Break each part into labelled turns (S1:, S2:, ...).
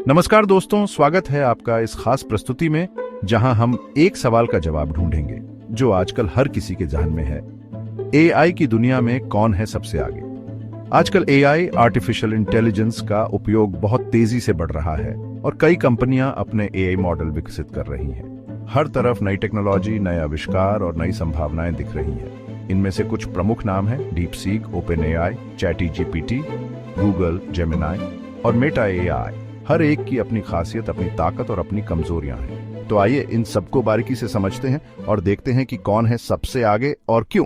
S1: नमस्कार दोस्तों, स्वागत है आपका इस खास प्रस्तुति में जहां हम एक सवाल का जवाब ढूंढेंगे जो आजकल हर किसी के जहन में है। एआई की दुनिया में कौन है सबसे आगे? आजकल एआई आर्टिफिशियल इंटेलिजेंस का उपयोग बहुत तेजी से बढ़ रहा है और कई कंपनियां अपने एआई मॉडल विकसित कर रही हैं। हर तरफ नई टेक्नोलॉजी, नए आविष्कार और नई संभावनाएं दिख रही हैं। इनमें से कुछ प्रमुख नाम हैं डीपसीक, ओपेनएआई, चैटजीपीटी, गूगल जेमिनी और मेटा एआई। हर एक की अपनी खासियत, अपनी ताकत और अपनी कमजोरियां हैं। तो आइए इन सबको बारीकी से समझते हैं और देखते हैं कि कौन है सबसे आगे और क्यों।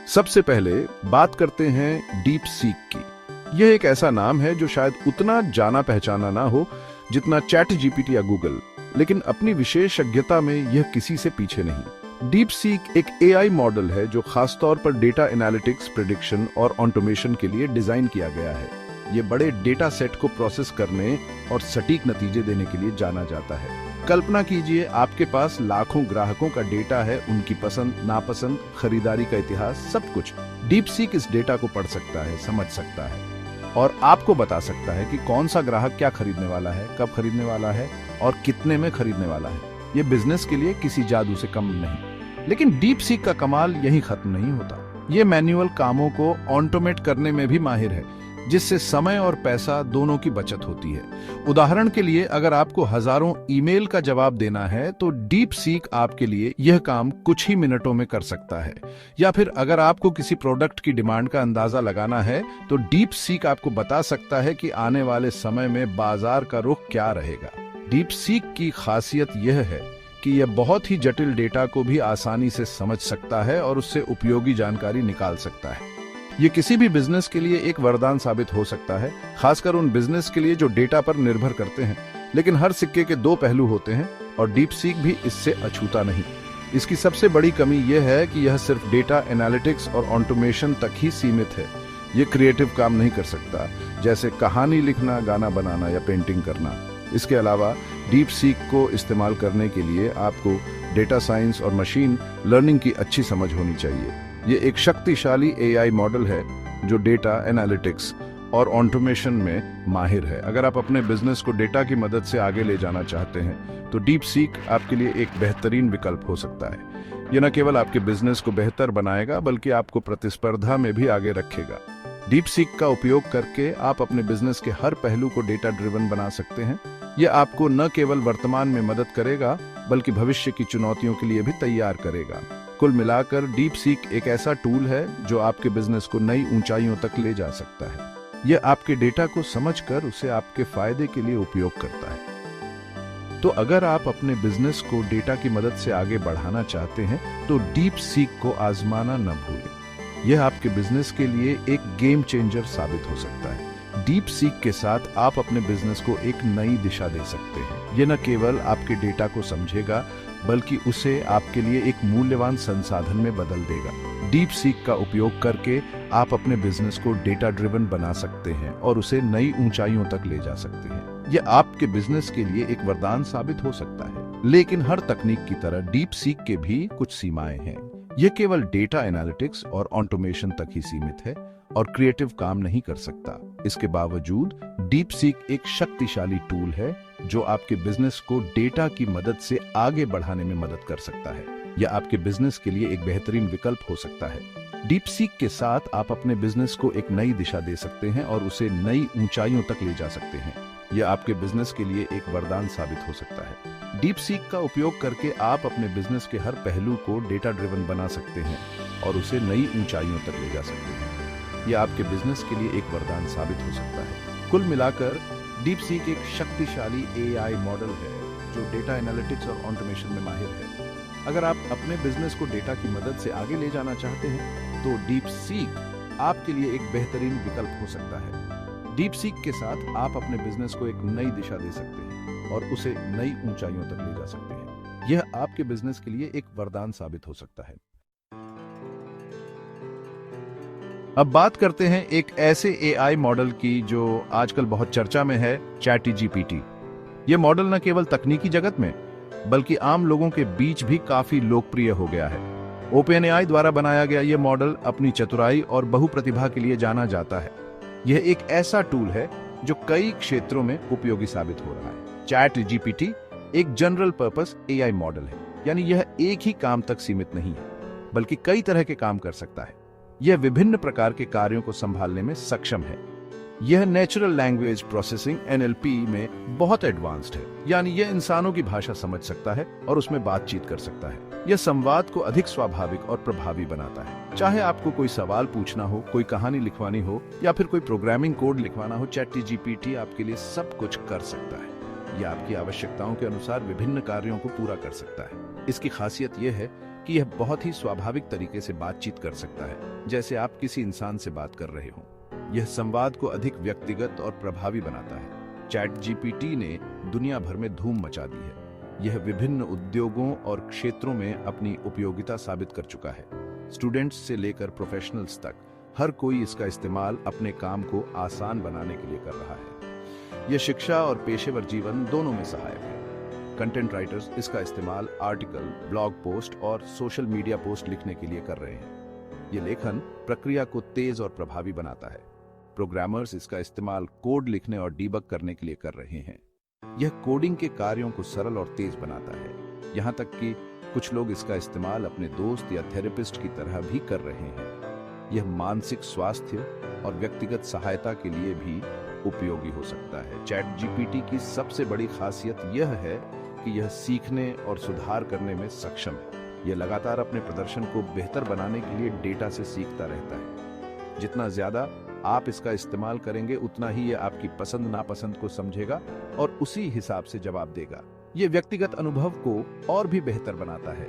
S1: सबसे पहले बात करते हैं डीपसीक की। यह एक ऐसा नाम है जो शायद उतना जाना पहचाना ना हो जितना चैटजीपीटी या गूगल, लेकिन अपनी विशेषज्ञता में यह किसी से पीछे नहीं। डीपसीक एक एआई मॉडल है जो खासतौर पर डेटा एनालिटिक्स, प्रेडिक्शन और ऑटोमेशन के लिए डिजाइन किया गया है। ये बड़े डेटा सेट को प्रोसेस करने और सटीक नतीजे देने के लिए जाना जाता है। कल्पना कीजिए, आपके पास लाखों ग्राहकों का डेटा है, उनकी पसंद, नापसंद, खरीदारी का इतिहास, सब कुछ। डीपसीक इस डेटा को पढ़ सकता है, समझ सकता है और आपको बता सकता है कि कौन सा ग्राहक क्या खरीदने वाला है, कब खरीदने वाला है और कितने में खरीदने वाला है। ये बिजनेस के लिए किसी जादू से कम नहीं। लेकिन डीपसीक का कमाल यहीं खत्म नहीं होता। ये मैन्युअल कामों को ऑटोमेट करने में भी माहिर है, जिससे समय और पैसा दोनों की बचत होती है। उदाहरण के लिए, अगर आपको हजारों ईमेल का जवाब देना है तो डीपसीक आपके लिए यह काम कुछ ही मिनटों में कर सकता है। या फिर अगर आपको किसी प्रोडक्ट की डिमांड का अंदाजा लगाना है तो डीपसीक आपको बता सकता है कि आने वाले समय में बाजार का रुख क्या रहेगा। डीपसीक की खासियत यह है कि यह बहुत ही जटिल डेटा को भी आसानी से समझ सकता है और उससे उपयोगी जानकारी निकाल सकता है। ये किसी भी बिजनेस के लिए एक वरदान साबित हो सकता है, खासकर उन बिजनेस के लिए जो डेटा पर निर्भर करते हैं। लेकिन हर सिक्के के दो पहलू होते हैं और डीपसीक भी इससे अछूता नहीं। इसकी सबसे बड़ी कमी यह है कि यह सिर्फ डेटा एनालिटिक्स और ऑटोमेशन तक ही सीमित है। ये क्रिएटिव काम नहीं कर सकता, जैसे कहानी लिखना, गाना बनाना या पेंटिंग करना। इसके अलावा डीपसीक को इस्तेमाल करने के लिए आपको डेटा साइंस और मशीन लर्निंग की अच्छी समझ होनी चाहिए। ये एक शक्तिशाली एआई मॉडल है जो डेटा एनालिटिक्स और ऑटोमेशन में माहिर है। अगर आप अपने बिजनेस को डेटा की मदद से आगे ले जाना चाहते हैं तो डीपसीक आपके लिए एक बेहतरीन विकल्प हो सकता है। यह न केवल आपके बिजनेस को बेहतर बनाएगा बल्कि आपको प्रतिस्पर्धा में भी आगे रखेगा। डीपसीक का उपयोग करके आप अपने बिजनेस के हर पहलू को डेटा ड्रिवन बना सकते हैं। यह आपको न केवल वर्तमान में मदद करेगा बल्कि भविष्य की चुनौतियों के लिए भी तैयार करेगा। कुल मिलाकर डीपसीक एक ऐसा टूल है जो आपके बिजनेस को नई ऊंचाइयों तक ले जा सकता है। यह आपके डेटा को समझकर उसे आपके फायदे के लिए उपयोग करता है। तो अगर आप अपने बिजनेस को डेटा की मदद से आगे बढ़ाना चाहते हैं तो डीपसीक को आजमाना न भूलें। यह आपके बिजनेस के लिए एक गेम चेंजर साबित हो सकता है। डीपसीक के साथ आप अपने बिजनेस को एक नई दिशा दे सकते हैं। यह न केवल आपके डेटा को समझेगा बल्कि उसे आपके लिए एक मूल्यवान संसाधन में बदल देगा। डीपसीक का उपयोग करके आप अपने बिजनेस को डेटा ड्रिवन बना सकते हैं और उसे नई ऊंचाइयों तक ले जा सकते हैं। यह आपके बिजनेस के लिए एक वरदान साबित हो सकता है। लेकिन हर तकनीक की तरह डीपसीक के भी कुछ सीमाएं हैं। यह केवल डेटा एनालिटिक्स और ऑटोमेशन तक ही सीमित है और क्रिएटिव काम नहीं कर सकता। इसके बावजूद डीपसीक एक शक्तिशाली टूल है जो आपके बिजनेस को डेटा की मदद से आगे बढ़ाने में मदद कर सकता है। यह आपके बिजनेस के लिए एक बेहतरीन विकल्प हो सकता है। डीपसीक के साथ आप अपने बिजनेस को एक नई दिशा दे सकते हैं और उसे नई ऊंचाइयों तक ले जा सकते हैं। यह आपके बिजनेस के लिए एक वरदान साबित हो सकता है। डीपसीक का उपयोग करके आप अपने बिजनेस के हर पहलू को डेटा ड्रिवन बना सकते हैं और उसे नई ऊंचाइयों तक ले जा सकते हैं। यह आपके बिजनेस के लिए एक वरदान साबित हो सकता है। कुल मिलाकर डीपसीक एक शक्तिशाली एआई मॉडल है जो डेटा एनालिटिक्स और ऑटोमेशन में माहिर है। अगर आप अपने बिजनेस को डेटा की मदद से आगे ले जाना चाहते हैं तो डीपसीक आपके लिए एक बेहतरीन विकल्प हो सकता है। डीपसीक के साथ आप अपने बिजनेस को एक नई दिशा दे सकते हैं और उसे नई ऊंचाइयों तक ले जा सकते हैं। यह आपके बिजनेस के लिए एक वरदान साबित हो सकता है। अब बात करते हैं एक ऐसे एआई मॉडल की जो आजकल बहुत चर्चा में है, चैटजीपीटी। यह मॉडल न केवल तकनीकी जगत में बल्कि आम लोगों के बीच भी काफी लोकप्रिय हो गया है। ओपेनएआई द्वारा बनाया गया यह मॉडल अपनी चतुराई और बहुप्रतिभा के लिए जाना जाता है। यह एक ऐसा टूल है जो कई क्षेत्रों में उपयोगी साबित हो रहा है। चैट जीपीटी एक जनरल पर्पस एआई मॉडल है, यानी यह एक ही काम तक सीमित नहीं है, बल्कि कई तरह के काम कर सकता है। यह विभिन्न प्रकार के कार्यों को संभालने में सक्षम है। यह नेचुरल लैंग्वेज प्रोसेसिंग एनएलपी में बहुत एडवांस्ड है, यानी यह इंसानों की भाषा समझ सकता है और उसमें बातचीत कर सकता है। यह संवाद को अधिक स्वाभाविक और प्रभावी बनाता है। चाहे आपको कोई सवाल पूछना हो, कोई कहानी लिखवानी हो या फिर कोई प्रोग्रामिंग कोड लिखवाना हो, चैट जीपीटी आपके लिए सब कुछ कर सकता है। यह आपकी आवश्यकताओं के अनुसार विभिन्न कार्यों को पूरा कर सकता है। इसकी खासियत यह है कि यह बहुत ही स्वाभाविक तरीके से बातचीत कर सकता है, जैसे आप किसी इंसान से बात कर रहे हो। यह संवाद को अधिक व्यक्तिगत और प्रभावी बनाता है। चैट जीपीटी ने दुनिया भर में धूम मचा दी है। यह विभिन्न उद्योगों और क्षेत्रों में अपनी उपयोगिता साबित कर चुका है। स्टूडेंट्स से लेकर प्रोफेशनल्स तक हर कोई इसका इस्तेमाल अपने काम को आसान बनाने के लिए कर रहा है। यह शिक्षा और पेशेवर जीवन दोनों में सहायक है। कंटेंट राइटर्स इसका इस्तेमाल आर्टिकल, ब्लॉग पोस्ट और सोशल मीडिया पोस्ट लिखने के लिए कर रहे हैं। यह लेखन प्रक्रिया को तेज और प्रभावी बनाता है। प्रोग्रामर्स इसका इस्तेमाल कोड लिखने और डीबग करने के लिए कर रहे हैं। यह कोडिंग के कार्यों को सरल और तेज बनाता है। यहाँ तक कि कुछ लोग इसका इस्तेमाल अपने दोस्त या थेरेपिस्ट की तरह भी कर रहे हैं। यह मानसिक स्वास्थ्य और व्यक्तिगत सहायता के लिए भी उपयोगी हो सकता है। चैट जीपीटी की सबसे बड़ी खासियत यह है कि यह सीखने और सुधार करने में सक्षम है। यह लगातार अपने प्रदर्शन को बेहतर बनाने के लिए डेटा से सीखता रहता है। जितना ज्यादा आप इसका इस्तेमाल करेंगे, उतना ही यह आपकी पसंद नापसंद को समझेगा और उसी हिसाब से जवाब देगा। यह व्यक्तिगत अनुभव को और भी बेहतर बनाता है।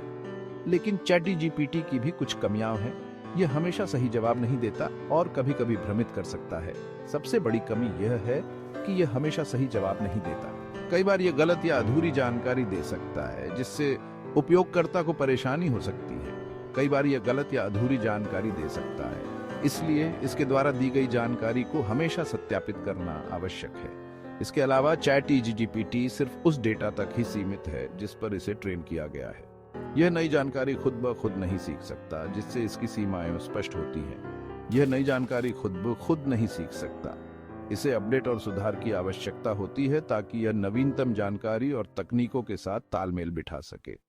S1: लेकिन चैट जीपीटी की भी कुछ कमियां हैं। यह हमेशा सही जवाब नहीं देता और कभी-कभी भ्रमित कर सकता है। सबसे बड़ी कमी यह है कि यह हमेशा सही जवाब नहीं देता। कई बार यह गलत या अधूरी जानकारी दे सकता है, जिससे उपयोगकर्ता को परेशानी हो सकती है। कई बार यह गलत या अधूरी जानकारी दे सकता है, इसलिए इसके द्वारा दी गई जानकारी को हमेशा सत्यापित करना आवश्यक है। इसके अलावा चैट जीपीटी सिर्फ उस डेटा तक ही सीमित है जिस पर इसे ट्रेन किया गया है। यह नई जानकारी खुद ब खुद नहीं सीख सकता, जिससे इसकी सीमाएं स्पष्ट होती हैं। यह नई जानकारी खुद ब खुद नहीं सीख सकता। इसे अपडेट और सुधार की आवश्यकता होती है ताकि यह नवीनतम जानकारी और तकनीकों के साथ तालमेल बिठा सके।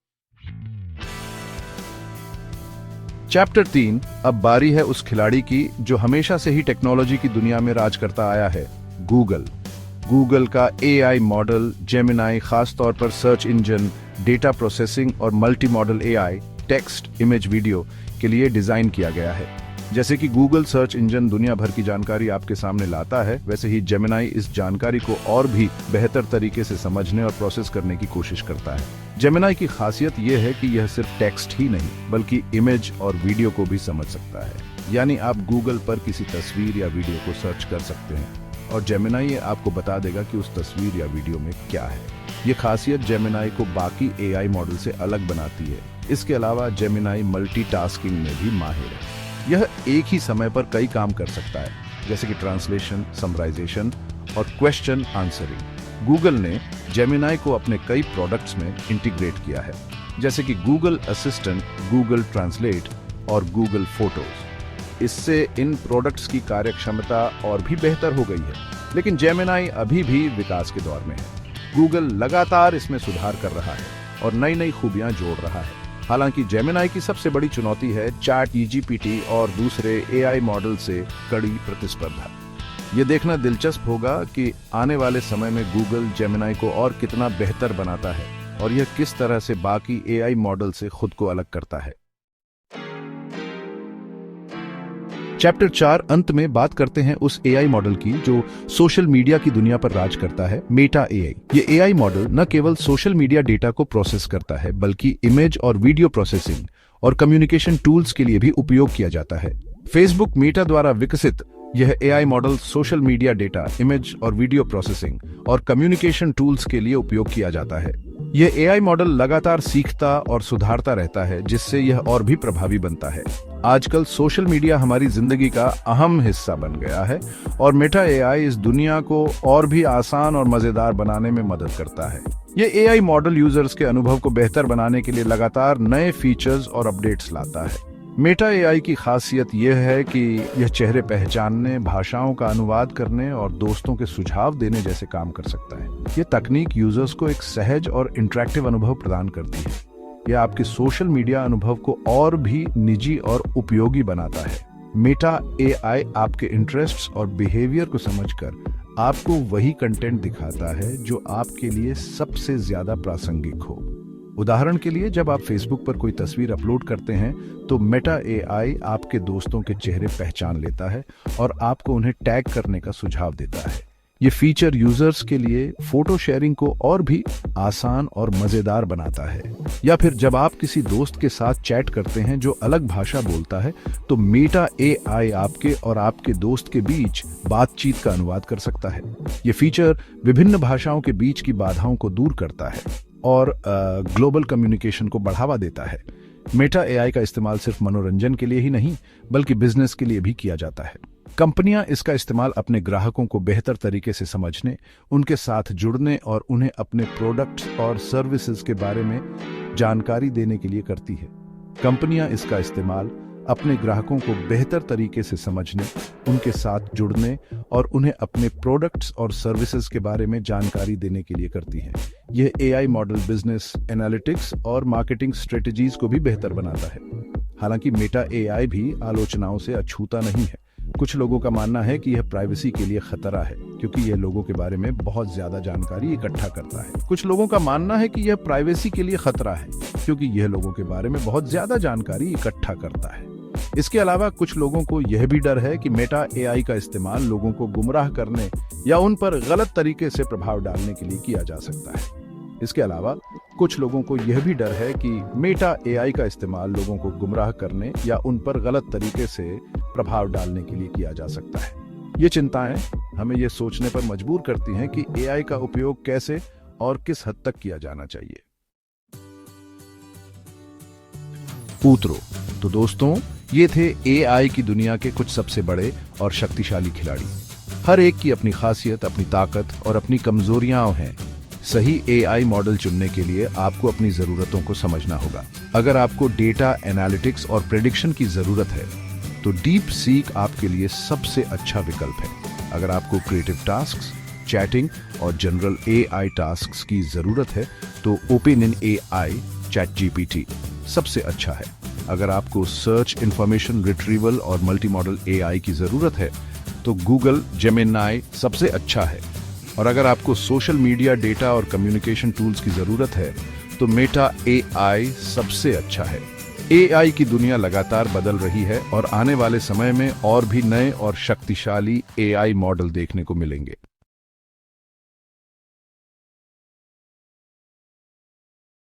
S1: चैप्टर 3, अब बारी है उस खिलाड़ी की जो हमेशा से ही टेक्नोलॉजी की दुनिया में राज करता आया है, गूगल। गूगल का एआई मॉडल जेमिनाई खास तौर पर सर्च इंजन, डेटा प्रोसेसिंग और multi modal AI, text, image, video के लिए डिजाइन किया गया है। जैसे कि गूगल सर्च इंजन दुनिया भर की जानकारी आपके सामने लाता है, वैसे ही जेमिनाई इस जानकारी को और भी बेहतर तरीके से समझने और प्रोसेस करने की कोशिश करता है। जेमिनाई की खासियत यह है कि यह सिर्फ टेक्स्ट ही नहीं बल्कि इमेज और वीडियो को भी समझ सकता है। यानी आप गूगल पर किसी तस्वीर या वीडियो को सर्च कर सकते हैं और जेमिनाई आपको बता देगा कि उस तस्वीर या वीडियो में क्या है। ये खासियत जेमिनाई को बाकी एआई मॉडल से अलग बनाती है। इसके अलावा जेमिनाई मल्टीटास्किंग में भी माहिर है। यह एक ही समय पर कई काम कर सकता है, जैसे कि ट्रांसलेशन, समराइजेशन और क्वेश्चन आंसरिंग। गूगल ने जेमिनाई को अपने कई प्रोडक्ट्स में इंटीग्रेट किया है, जैसे कि गूगल असिस्टेंट, गूगल ट्रांसलेट और गूगल फोटोज। इससे इन प्रोडक्ट्स की कार्यक्षमता और भी बेहतर हो गई है, लेकिन जेमिनाई अभी भी विकास के दौर में है। गूगल लगातार इसमें सुधार कर रहा है और नई नई खूबियां जोड़ रहा है। हालांकि जेमिनाई की सबसे बड़ी चुनौती है चैट जीपीटी और दूसरे एआई मॉडल से कड़ी प्रतिस्पर्धा। ये देखना दिलचस्प होगा कि आने वाले समय में गूगल जेमिनाई को और कितना बेहतर बनाता है और यह किस तरह से बाकी एआई मॉडल से खुद को अलग करता है। चैप्टर 4 अंत में बात करते हैं उस एआई मॉडल की जो सोशल मीडिया की दुनिया पर राज करता है, मेटा एआई। ये एआई मॉडल न केवल सोशल मीडिया डेटा को प्रोसेस करता है, बल्कि इमेज और वीडियो प्रोसेसिंग और कम्युनिकेशन टूल्स के लिए भी उपयोग किया जाता है। फेसबुक मेटा द्वारा विकसित यह AI model social media data, image और वीडियो प्रोसेसिंग और कम्युनिकेशन टूल्स के लिए उपयोग किया जाता है। यह एआई मॉडल लगातार सीखता और सुधारता रहता है, जिससे यह और भी प्रभावी बनता है। आजकल सोशल मीडिया हमारी जिंदगी का अहम हिस्सा बन गया है और मेटा एआई इस दुनिया को और भी आसान और मजेदार बनाने में मदद करता है। यह एआई मॉडल यूजर्स के अनुभव को बेहतर बनाने के लिए लगातार नए फीचर्स और अपडेट्स लाता है। मेटा एआई की खासियत यह है कि यह चेहरे पहचानने, भाषाओं का अनुवाद करने और दोस्तों के सुझाव देने जैसे काम कर सकता है। यह तकनीक यूजर्स को एक सहज और इंटरैक्टिव अनुभव प्रदान करती है। यह आपके सोशल मीडिया अनुभव को और भी निजी और उपयोगी बनाता है। मेटा एआई आपके इंटरेस्ट्स और बिहेवियर को समझकर आपको वही कंटेंट दिखाता है जो आपके लिए सबसे ज्यादा प्रासंगिक हो। उदाहरण के लिए, जब आप फेसबुक पर कोई तस्वीर अपलोड करते हैं तो मेटा एआई आपके दोस्तों के चेहरे पहचान लेता है और आपको उन्हें टैग करने का सुझाव देता है। ये फीचर यूजर्स के लिए फोटो शेयरिंग को और भी आसान और मजेदार बनाता है। या फिर जब आप किसी दोस्त के साथ चैट करते हैं जो अलग भाषा बोलता है, तो मेटा एआई आपके और आपके दोस्त के बीच बातचीत का अनुवाद कर सकता है। ये फीचर विभिन्न भाषाओं के बीच की बाधाओं को दूर करता है और ग्लोबल कम्युनिकेशन को बढ़ावा देता है। मेटा एआई का इस्तेमाल सिर्फ मनोरंजन के लिए ही नहीं, बल्कि बिजनेस के लिए भी किया जाता है। कंपनियां इसका इस्तेमाल अपने ग्राहकों को बेहतर तरीके से समझने, उनके साथ जुड़ने और उन्हें अपने प्रोडक्ट्स और सर्विसेज के बारे में जानकारी देने के लिए करती है। कंपनियां इसका इस्तेमाल अपने ग्राहकों को बेहतर तरीके से समझने, उनके साथ जुड़ने और उन्हें अपने प्रोडक्ट्स और सर्विसेज के बारे में जानकारी देने के लिए करती हैं। यह एआई मॉडल बिजनेस एनालिटिक्स और मार्केटिंग स्ट्रेटजीज को भी बेहतर बनाता है। हालांकि मेटा एआई भी आलोचनाओं से अछूता नहीं है। कुछ लोगों का मानना है कि यह प्राइवेसी के लिए खतरा है, क्योंकि यह लोगों के बारे में बहुत ज्यादा जानकारी इकट्ठा करता है। कुछ लोगों का मानना है कि यह प्राइवेसी के लिए खतरा है, क्योंकि यह लोगों के बारे में बहुत ज्यादा जानकारी इकट्ठा करता है। इसके अलावा कुछ लोगों को यह भी डर है कि मेटा एआई का इस्तेमाल लोगों को गुमराह करने या उन पर गलत तरीके से प्रभाव डालने के लिए किया जा सकता है। इसके अलावा कुछ लोगों को यह भी डर है कि मेटा एआई का इस्तेमाल लोगों को गुमराह करने या उन पर गलत तरीके से प्रभाव डालने के लिए किया जा सकता है। ये चिंताएं हमें यह सोचने पर मजबूर करती हैं कि एआई का उपयोग कैसे और किस हद तक किया जाना चाहिए। पूत्रो, तो दोस्तों, ये थे एआई की दुनिया के कुछ सबसे बड़े और शक्तिशाली खिलाड़ी। हर एक की अपनी खासियत, अपनी ताकत और अपनी कमजोरियां हैं। सही एआई मॉडल चुनने के लिए आपको अपनी जरूरतों को समझना होगा। अगर आपको डेटा एनालिटिक्स और प्रेडिक्शन की जरूरत है तो डीप सीक आपके लिए सबसे अच्छा विकल्प है। अगर आपको क्रिएटिव टास्क्स, चैटिंग और जनरल एआई टास्क्स की जरूरत है तो ओपन एआई चैट जीपीटी सबसे अच्छा है। अगर आपको सर्च, इंफॉर्मेशन रिट्रीवल और मल्टी मॉडल एआई की जरूरत है तो गूगल जेमिनाई सबसे अच्छा है। और अगर आपको सोशल मीडिया, डेटा और कम्युनिकेशन टूल्स की जरूरत है तो मेटा एआई सबसे अच्छा है। एआई की दुनिया लगातार बदल रही है और आने वाले समय में और भी नए और शक्तिशाली एआई मॉडल देखने को मिलेंगे।